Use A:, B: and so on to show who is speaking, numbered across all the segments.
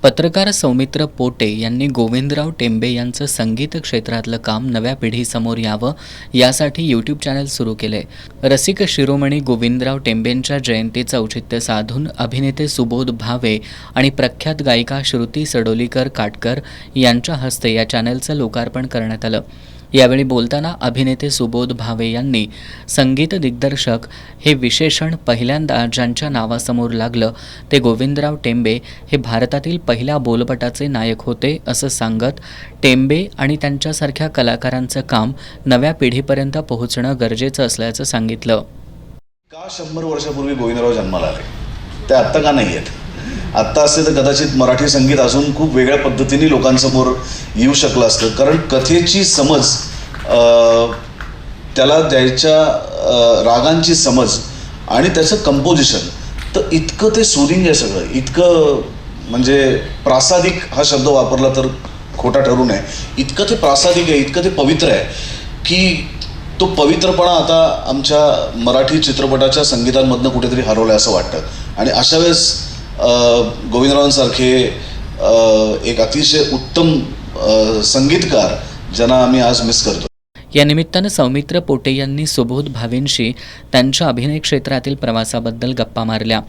A: पत्रकार सौमित्र पोटे यांनी गोविंदराव टेंबे यांचं संगीत क्षेत्रातलं काम नव्या पिढीसमोर यावं यासाठी यूट्यूब चॅनल सुरू केले. रसिक शिरोमणी गोविंदराव टेंबेंच्या जयंतीचं औचित्य साधून अभिनेते सुबोध भावे आणि प्रख्यात गायिका श्रुती सडोलीकर काटकर यांच्या हस्ते या चॅनलचं लोकार्पण करण्यात आलं. यावेळी बोलताना अभिनेते सुबोध भावे यांनी संगीत दिग्दर्शक हे विशेषण पहिल्यांदा ज्यांच्या नावासमोर लागलं ते गोविंदराव टेंबे हे भारतातील पहिल्या बोलपटाचे नायक होते असं सांगत टेंबे आणि त्यांच्यासारख्या कलाकारांचं काम नव्या पिढीपर्यंत पोहोचणं गरजेचं असल्याचं सांगितलं.
B: का 100 वर्षापूर्वी गोविंदराव जन्माला आले ते आत्ता का नाही आहेत? आत्ता असते तर कदाचित मराठी संगीत अजून खूप वेगळ्या पद्धतीने लोकांसमोर येऊ शकलं असतं. कारण कथेची समज, त्याला द्यायच्या रागांची समज आणि त्याचं कंपोजिशन तर इतकं ते सुरिंग आहे सगळं, इतकं म्हणजे प्रासादिक हा शब्द वापरला तर खोटा ठरू नये, इतकं ते प्रासादिक आहे, इतकं ते पवित्र आहे की तो पवित्रपणा आता आमच्या मराठी चित्रपटाच्या संगीतांमधनं कुठेतरी हरवलं असं वाटतं. आणि अशा वेळेस गोविंदरावांसारखे एक अतिशय उत्तम संगीतकार ज्यांना आम्ही आज मिस करतो.
A: या निमित्तानं सौमित्र पोटे यांनी सुबोध भावेंशी त्यांच्या अभिनय क्षेत्रातील प्रवासाबद्दल गप्पा मारल्या.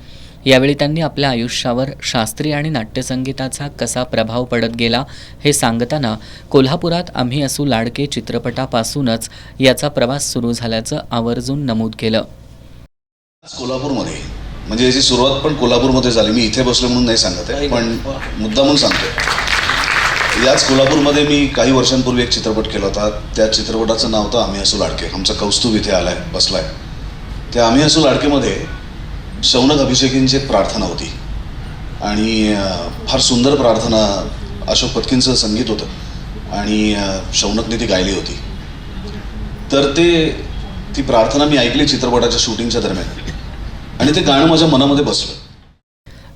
A: यावेळी त्यांनी आपल्या आयुष्यावर शास्त्रीय आणि नाट्यसंगीताचा कसा प्रभाव पडत गेला हे सांगताना कोल्हापुरात आम्ही असू लाडके चित्रपटापासूनच याचा प्रवास सुरू झाल्याचं आवर्जून नमूद केलं.
B: कोल्हापूरमध्ये म्हणजे याची सुरुवात पण कोल्हापूरमध्ये झाली. मी इथे बसलो म्हणून नाही सांगत आहे, पण मुद्दा म्हणून सांगतो. याच कोल्हापूरमध्ये मी काही वर्षांपूर्वी एक चित्रपट केला होता. त्या चित्रपटाचं नाव होतं आम्ही असू लाडके. आमचा कौस्तुभ इथे आलाय, बसलाय. त्या आम्ही असू लाडकेमध्ये शौनक अभिषेकींची एक प्रार्थना होती आणि फार सुंदर प्रार्थना. अशोक पत्कींचं संगीत होतं आणि शौनकने ती गायली होती. तर ती प्रार्थना मी ऐकली चित्रपटाच्या शूटिंगच्या दरम्यान आणि ते गाणं माझ्या मनामध्ये बसलं.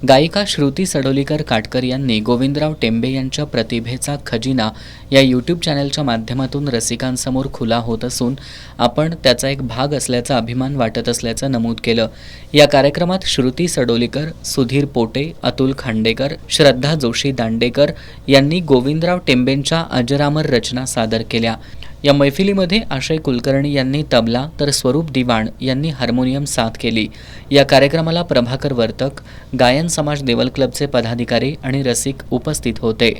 A: गायिका श्रुती सडोलीकर काटकर यांनी गोविंदराव टेंबे यांच्या प्रतिभेचा खजिना या यूट्यूब चॅनलच्या माध्यमातून रसिकांसमोर खुला होत असून आपण त्याचा एक भाग असल्याचा अभिमान वाटत असल्याचं नमूद केलं. या कार्यक्रमात श्रुती सडोलीकर, सुधीर पोटे, अतुल खांडेकर, श्रद्धा जोशी दांडेकर यांनी गोविंदराव टेंबेंच्या अजरामर रचना सादर केल्या. या मैफिलीमध्ये आशय कुलकर्णी यांनी तबला तर स्वरूप दिवाण यांनी हार्मोनियम साथ केली. या कार्यक्रमाला प्रभाकर वर्तक, गायन समाज देवल क्लबचे पदाधिकारी आणि रसिक उपस्थित होते.